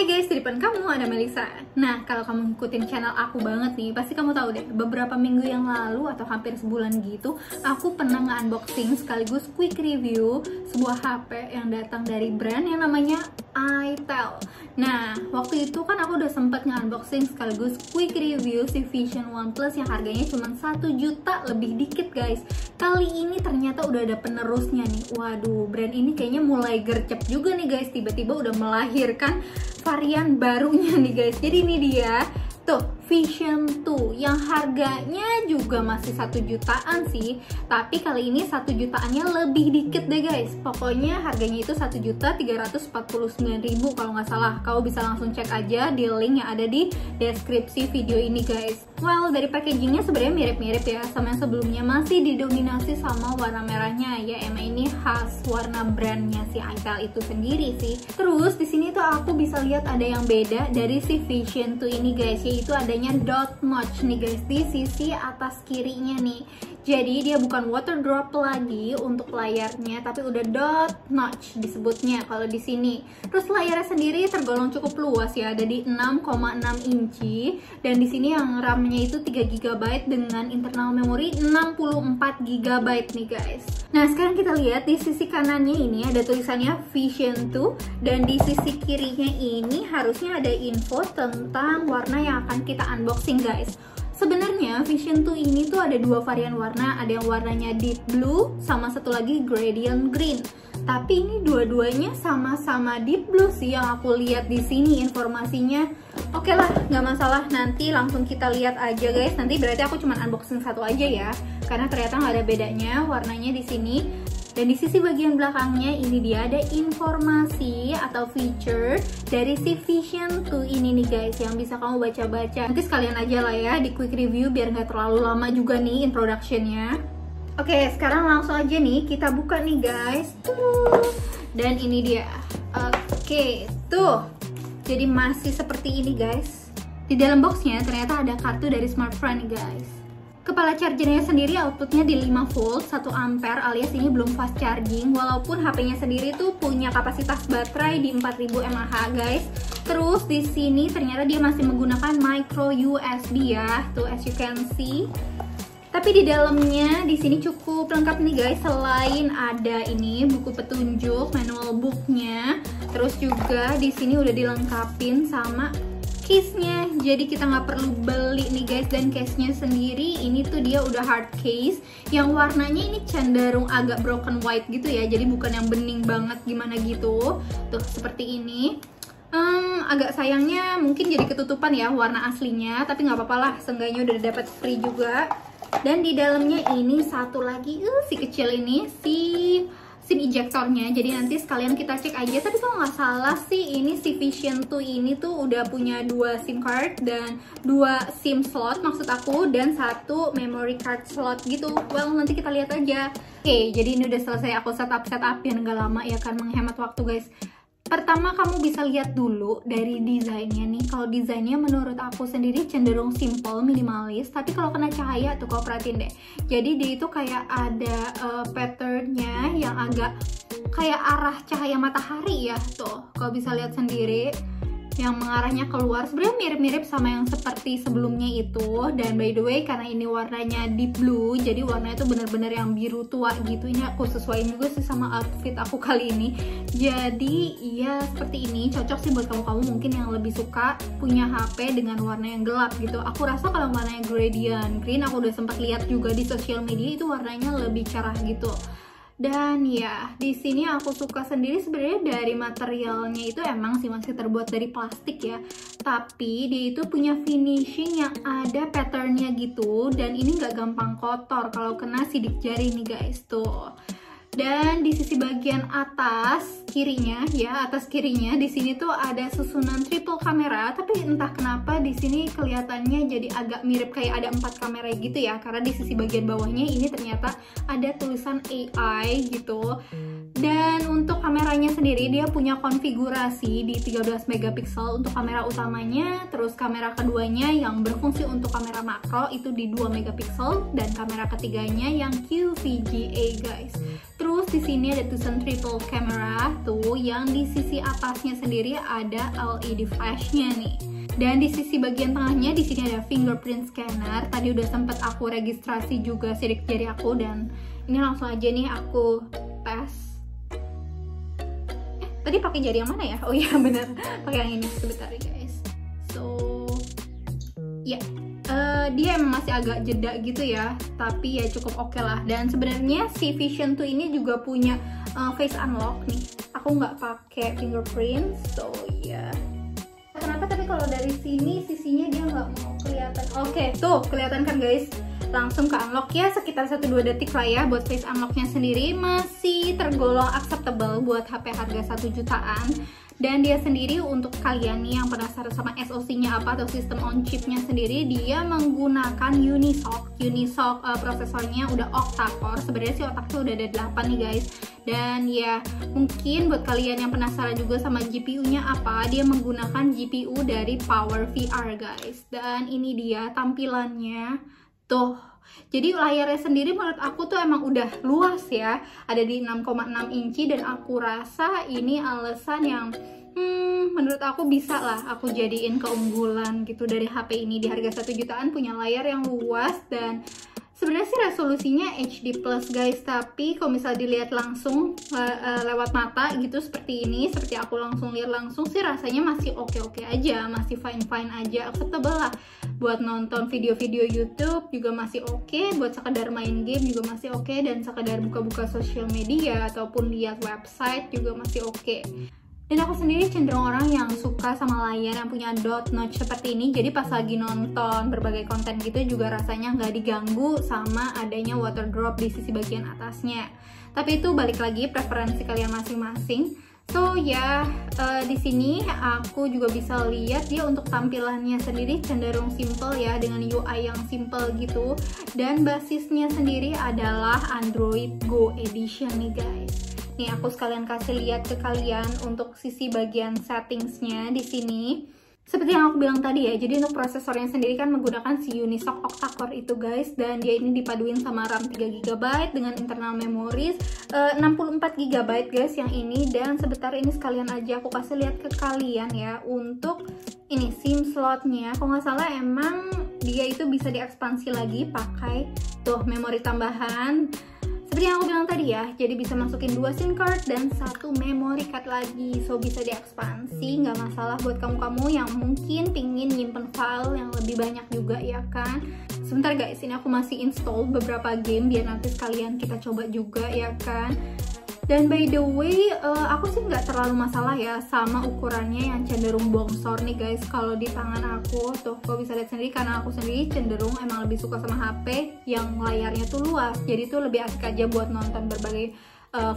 Hai guys, di depan kamu ada Melisa. Nah, kalau kamu ngikutin channel aku banget nih, pasti kamu tahu deh, beberapa minggu yang lalu atau hampir sebulan gitu, aku pernah nge-unboxing sekaligus quick review sebuah HP yang datang dari brand yang namanya itel. Nah, waktu itu kan aku udah sempet nge-unboxing sekaligus quick review si Vision One Plus yang harganya cuma 1 juta lebih dikit guys. Kali ini ternyata udah ada penerusnya nih. Waduh, brand ini kayaknya mulai gercep juga nih guys, tiba-tiba udah melahirkan varian barunya nih guys. Jadi ini dia tuh Vision 2 yang harganya juga masih 1 jutaan sih, tapi kali ini 1 jutaannya lebih dikit deh guys. Pokoknya harganya itu 1.349.000 kalau nggak salah. Kau bisa langsung cek aja di link yang ada di deskripsi video ini guys. Well, dari packagingnya sebenarnya mirip-mirip ya sama yang sebelumnya, masih didominasi sama warna merahnya ya. Emang ini khas warna brandnya si itel itu sendiri sih. Terus di sini tuh aku bisa lihat ada yang beda dari si Vision 2 ini guys, yaitu adanya dot notch nih guys di sisi atas kirinya nih. Jadi dia bukan water drop lagi untuk layarnya, tapi udah dot notch disebutnya kalau di sini. Terus layarnya sendiri tergolong cukup luas ya, ada di 6,6 inci, dan di sini yang RAM-nya itu 3 GB dengan internal memori 64 GB nih guys. Nah, sekarang kita lihat di sisi kanannya ini ada tulisannya Vision 2, dan di sisi kirinya ini harusnya ada info tentang warna yang akan kita unboxing guys. Sebenarnya Vision 2 ini tuh ada dua varian warna, ada yang warnanya deep blue sama satu lagi gradient green. Tapi ini dua-duanya sama-sama deep blue sih yang aku lihat di sini informasinya. Oke lah, nggak masalah, nanti langsung kita lihat aja guys. Nanti berarti aku cuma unboxing satu aja ya, karena ternyata nggak ada bedanya warnanya di sini. Dan di sisi bagian belakangnya ini dia ada informasi atau feature dari si Vision 2 ini nih guys, yang bisa kamu baca-baca. Nanti sekalian aja lah ya di quick review biar nggak terlalu lama juga nih introductionnya. Oke, sekarang langsung aja nih kita buka nih guys. Dan ini dia. Oke, tuh. Jadi masih seperti ini guys. Di dalam boxnya ternyata ada kartu dari smartphone nih guys. Kepala chargernya sendiri outputnya di 5 volt 1 ampere, alias ini belum fast charging, walaupun HP-nya sendiri tuh punya kapasitas baterai di 4000 mAh guys. Terus di sini ternyata dia masih menggunakan micro USB ya, tuh as you can see. Tapi di dalamnya di sini cukup lengkap nih guys. Selain ada ini buku petunjuk, manual booknya, terus juga di sini udah dilengkapin sama case-nya, jadi kita nggak perlu beli nih guys. Dan case-nya sendiri ini tuh dia udah hard case yang warnanya ini cenderung agak broken white gitu ya, jadi bukan yang bening banget gimana gitu. Tuh seperti ini. Agak sayangnya mungkin jadi ketutupan ya warna aslinya, tapi nggak apa-apa lah, seenggaknya udah dapat free juga. Dan di dalamnya ini satu lagi si kecil ini, si SIM ejectornya, jadi nanti sekalian kita cek aja. Tapi kalau nggak salah sih ini si Vision 2 ini tuh udah punya 2 SIM card dan 2 SIM slot maksud aku, dan 1 memory card slot gitu. Well, nanti kita lihat aja. Oke, jadi ini udah selesai aku setup biar nggak lama ya kan, menghemat waktu guys. Pertama kamu bisa lihat dulu dari desainnya nih. Kalau desainnya menurut aku sendiri cenderung simple, minimalis. Tapi kalau kena cahaya tuh kau perhatiin deh. Jadi dia itu kayak ada patternnya yang agak kayak arah cahaya matahari ya. Tuh, kau bisa lihat sendiri yang mengarahnya keluar. Sebenarnya mirip-mirip sama yang seperti sebelumnya itu. Dan by the way, karena ini warnanya deep blue, jadi warnanya itu bener-bener yang biru tua gitu. Ini aku sesuaiin juga sih sama outfit aku kali ini. Jadi ya seperti ini, cocok sih buat kamu-kamu mungkin yang lebih suka punya HP dengan warna yang gelap gitu. Aku rasa kalau warnanya gradient green, aku udah sempat lihat juga di sosial media, itu warnanya lebih cerah gitu. Dan ya, di sini aku suka sendiri sebenarnya dari materialnya itu emang sih masih terbuat dari plastik ya. Tapi dia itu punya finishing yang ada patternnya gitu, dan ini nggak gampang kotor kalau kena sidik jari nih guys tuh. Dan di sisi bagian atas kirinya ya, atas kirinya di sini tuh ada susunan triple kamera, tapi entah kenapa di sini kelihatannya jadi agak mirip kayak ada 4 kamera gitu ya, karena di sisi bagian bawahnya ini ternyata ada tulisan AI gitu. Dan untuk kameranya sendiri dia punya konfigurasi di 13 megapiksel untuk kamera utamanya, terus kamera keduanya yang berfungsi untuk kamera makro itu di 2 megapiksel, dan kamera ketiganya yang QVGA guys. Terus Terus di sini ada tulisan triple camera tuh, yang di sisi atasnya sendiri ada LED flashnya nih. Dan di sisi bagian tengahnya di sini ada fingerprint scanner. Tadi udah sempet aku registrasi juga sidik jari aku, dan ini langsung aja nih aku tes. Tadi pakai jari yang mana ya? Oh iya bener, pakai yang ini. Sebentar ya guys. So ya, dia emang masih agak jeda gitu ya, tapi ya cukup oke lah. Dan sebenarnya si Vision 2 ini juga punya face unlock nih. Aku nggak pakai fingerprint, so ya. Kenapa? Tapi kalau dari sini sisinya dia nggak mau kelihatan. Oke, tuh kelihatan kan guys? Langsung ke unlock ya, sekitar 1-2 detik lah ya. Buat face unlocknya sendiri masih tergolong acceptable buat HP harga 1 jutaan. Dan dia sendiri untuk kalian nih yang penasaran sama SoC-nya apa atau sistem on chip-nya sendiri, dia menggunakan Unisoc. Prosesornya udah octa-core. Sebenarnya sih otaknya udah ada 8 nih guys. Dan ya mungkin buat kalian yang penasaran juga sama GPU-nya apa, dia menggunakan GPU dari Power VR guys. Dan ini dia tampilannya. Tuh, jadi layarnya sendiri menurut aku tuh emang udah luas ya, ada di 6,6 inci, dan aku rasa ini alasan yang menurut aku bisa lah aku jadiin keunggulan gitu dari HP ini. Di harga 1 jutaan punya layar yang luas, dan sebenarnya sih resolusinya HD plus guys, tapi kalau misalnya dilihat langsung lewat mata gitu seperti ini, seperti aku langsung lihat langsung sih rasanya masih oke-oke aja, masih fine-fine aja, acceptable lah. Buat nonton video-video YouTube juga masih oke, buat sekedar main game juga masih oke, dan sekedar buka-buka sosial media ataupun lihat website juga masih oke. Dan aku sendiri cenderung orang yang suka sama layar yang punya dot notch seperti ini, jadi pas lagi nonton berbagai konten gitu juga rasanya nggak diganggu sama adanya water drop di sisi bagian atasnya. Tapi itu balik lagi preferensi kalian masing-masing. So ya, di sini aku juga bisa lihat dia untuk tampilannya sendiri cenderung simple ya, dengan UI yang simple gitu. Dan basisnya sendiri adalah Android Go Edition nih guys. Nih aku sekalian kasih lihat ke kalian untuk sisi bagian settingsnya di sini. Seperti yang aku bilang tadi ya, jadi untuk prosesornya sendiri kan menggunakan si Unisoc octa-core itu guys, dan dia ini dipaduin sama RAM 3GB dengan internal memory 64GB guys yang ini. Dan sebentar ini sekalian aja aku kasih lihat ke kalian ya untuk ini SIM slotnya. Kalau nggak salah emang dia itu bisa diekspansi lagi pakai tuh memori tambahan. Seperti yang aku bilang tadi ya, jadi bisa masukin 2 SIM card dan 1 memory card lagi. So bisa diekspansi, nggak masalah buat kamu-kamu yang mungkin pingin nyimpen file yang lebih banyak juga ya kan. Sebentar guys, ini aku masih install beberapa game biar nanti sekalian kita coba juga ya kan. Dan by the way, aku sih nggak terlalu masalah ya sama ukurannya yang cenderung bongsor nih guys. Kalau di tangan aku tuh, kau bisa lihat sendiri karena aku sendiri cenderung emang lebih suka sama HP yang layarnya tuh luas. Jadi tuh lebih asik aja buat nonton berbagai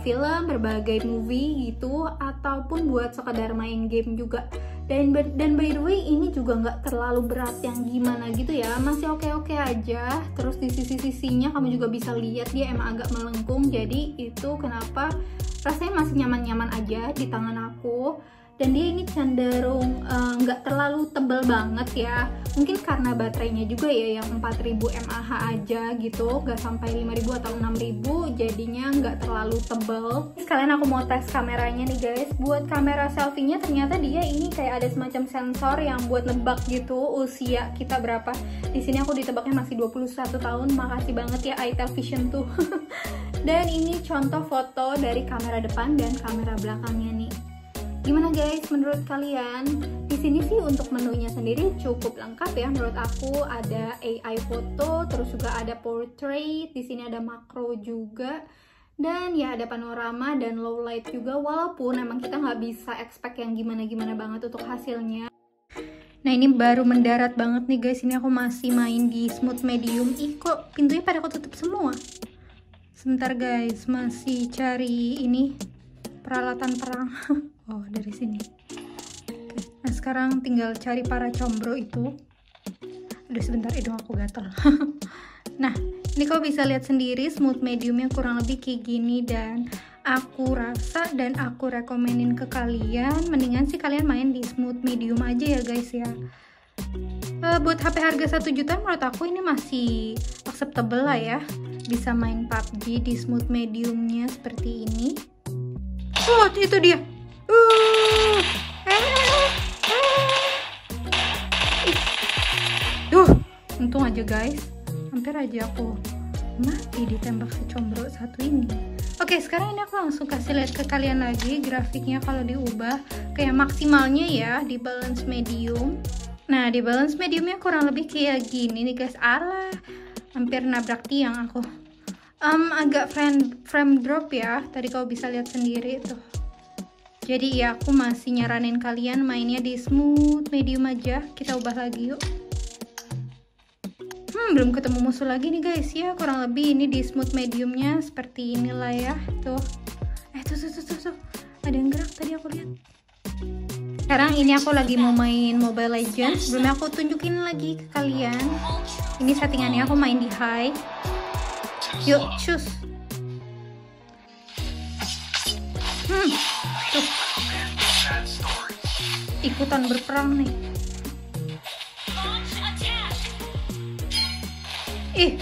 film, berbagai movie gitu, ataupun buat sekedar main game juga. Dan by the way ini juga nggak terlalu berat yang gimana gitu ya, masih oke-oke aja. Terus di sisi-sisinya kamu juga bisa lihat dia emang agak melengkung, jadi itu kenapa rasanya masih nyaman-nyaman aja di tangan aku. Dan dia ini cenderung nggak terlalu tebel banget ya, mungkin karena baterainya juga ya yang 4000 mAh aja gitu, nggak sampai 5000 atau 6000, jadinya nggak terlalu tebel. Sekalian aku mau tes kameranya nih guys. Buat kamera selfie-nya ternyata dia ini kayak ada semacam sensor yang buat nebak gitu usia kita berapa. Di sini aku ditebaknya masih 21 tahun, makasih banget ya iTel Vision tuh. Dan ini contoh foto dari kamera depan dan kamera belakangnya nih. Gimana guys menurut kalian? Di sini sih untuk menunya sendiri cukup lengkap ya menurut aku. Ada AI foto, terus juga ada portrait, di sini ada makro juga. Dan ya ada panorama dan low light juga, walaupun emang kita nggak bisa expect yang gimana-gimana banget untuk hasilnya. Nah ini baru mendarat banget nih guys, ini aku masih main di smooth medium. Ih kok pintunya pada aku tutup semua? Sebentar guys, masih cari ini peralatan perang. Oh dari sini. Oke. Nah sekarang tinggal cari para combro itu. Aduh sebentar, hidung aku gatel. Nah ini kau bisa lihat sendiri smooth mediumnya kurang lebih kayak gini, dan aku rasa dan aku rekomenin ke kalian mendingan sih kalian main di smooth medium aja ya guys ya. Buat HP harga 1 juta menurut aku ini masih acceptable lah ya. bisa main PUBG di smooth mediumnya seperti ini. Oh, itu dia. Untung aja guys, hampir aja aku mati ditembak si combro satu ini. Oke, sekarang ini aku langsung kasih lihat ke kalian lagi grafiknya kalau diubah kayak maksimalnya ya di balance medium. Nah, di balance mediumnya kurang lebih kayak gini nih guys. Alah, hampir nabrak tiang aku. Agak frame drop ya, tadi kau bisa lihat sendiri tuh. Jadi ya aku masih nyaranin kalian mainnya di smooth medium aja. Kita ubah lagi yuk. Belum ketemu musuh lagi nih guys ya, kurang lebih ini di smooth mediumnya seperti inilah ya. Tuh. Tuh. Ada yang gerak tadi aku lihat. Sekarang ini aku lagi mau main Mobile Legends. Sebelumnya aku tunjukin lagi ke kalian. Ini settingannya aku main di high. Yuk, choose. Tuh. Ikutan berperang nih. Ih,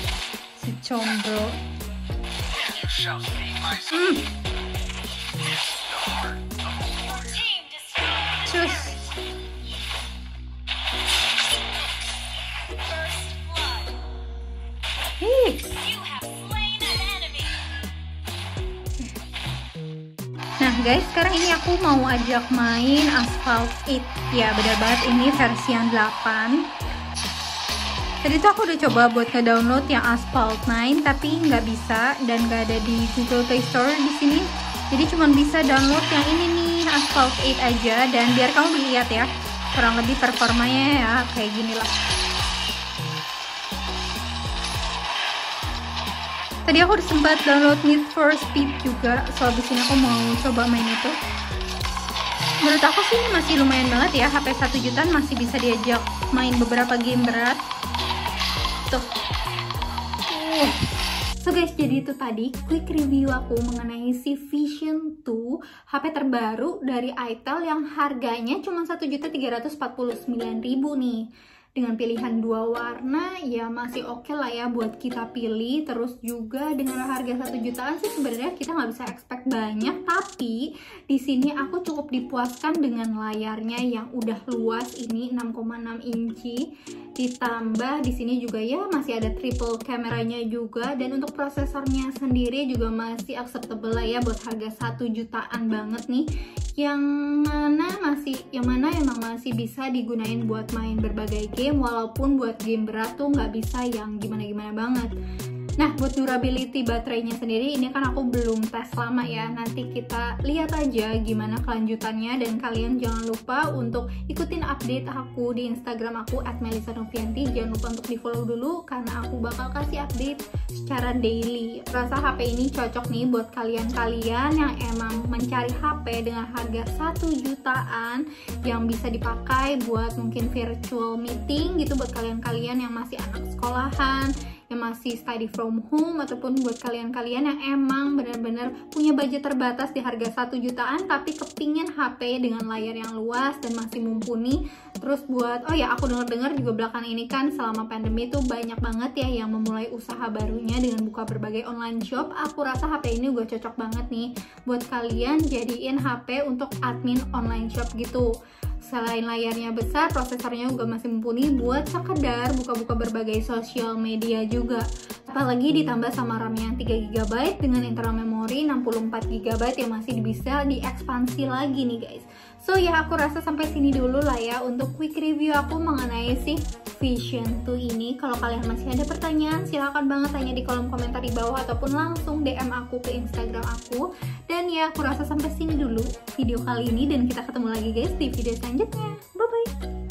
si combro. Cus. Nah guys, sekarang ini aku mau ajak main Asphalt 8. Ya benar banget, ini versi yang 8. Tadi tuh aku udah coba buat ngedownload yang Asphalt 9 tapi nggak bisa dan nggak ada di Google Play Store di sini. Jadi cuma bisa download yang ini nih, Asphalt 8 aja. Dan biar kamu lihat ya, kurang lebih performanya ya kayak gini lah. Tadi aku udah sempat download Need for Speed juga, so abis ini aku mau coba main itu. Menurut aku sih ini masih lumayan banget ya, HP 1 jutaan masih bisa diajak main beberapa game berat. Tuh. So guys, jadi itu tadi quick review aku mengenai si Vision 2, HP terbaru dari itel yang harganya cuma 1.349.000 nih. Dengan pilihan 2 warna ya masih oke lah ya buat kita pilih. Terus juga dengan harga 1 jutaan sih sebenarnya kita nggak bisa expect banyak, tapi di sini aku cukup dipuaskan dengan layarnya yang udah luas ini 6,6 inci. Ditambah di sini juga ya masih ada triple kameranya juga, dan untuk prosesornya sendiri juga masih acceptable lah ya buat harga 1 jutaan banget nih. Yang mana emang masih bisa digunain buat main berbagai game, walaupun buat game berat tuh nggak bisa yang gimana-gimana banget. Nah, buat durability baterainya sendiri ini kan aku belum tes lama ya, nanti kita lihat aja gimana kelanjutannya. Dan kalian jangan lupa untuk ikutin update aku di Instagram aku @melisa_novianti. Jangan lupa untuk di follow dulu karena aku bakal kasih update secara daily. Rasa HP ini cocok nih buat kalian-kalian yang emang mencari HP dengan harga 1 jutaan yang bisa dipakai buat mungkin virtual meeting gitu, buat kalian-kalian yang masih anak sekolahan, yang masih study from home, ataupun buat kalian-kalian yang emang benar-benar punya budget terbatas di harga 1 jutaan tapi kepingin HP dengan layar yang luas dan masih mumpuni. Terus buat, oh ya aku dengar juga belakangan ini kan selama pandemi tuh banyak banget ya yang memulai usaha barunya dengan buka berbagai online shop. Aku rasa HP ini juga cocok banget nih buat kalian jadiin HP untuk admin online shop gitu. Selain layarnya besar, prosesornya juga masih mumpuni buat sekedar buka-buka berbagai sosial media juga. Apalagi ditambah sama RAM yang 3GB dengan internal memori 64GB yang masih bisa diekspansi lagi nih guys. So ya aku rasa sampai sini dulu lah ya untuk quick review aku mengenai si Vision 2 ini. Kalau kalian masih ada pertanyaan silahkan banget tanya di kolom komentar di bawah ataupun langsung DM aku ke Instagram aku. Dan ya aku rasa sampai sini dulu video kali ini, dan kita ketemu lagi guys di video selanjutnya. Bye bye.